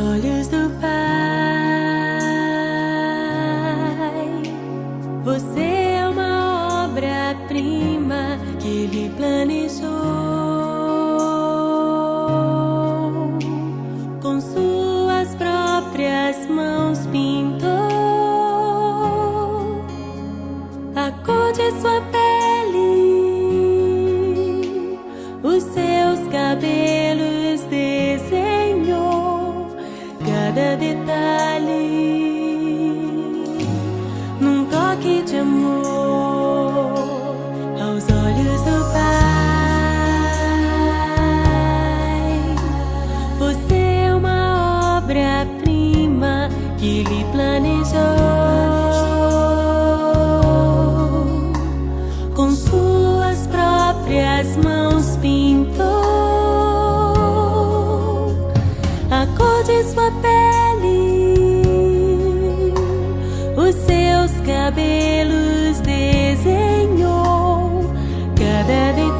olhos do Pai. Você é uma obra-prima que Ele planejou. Com suas próprias mãos pintou a cor de sua pele, os seus cabelos desenhou, cada detalhe num toque de amor aos olhos do Pai. Você é uma obra-prima que Ele planejou. Com suas próprias mãos pintou a cor de sua pele, os seus cabelos desenhou, cada detalhe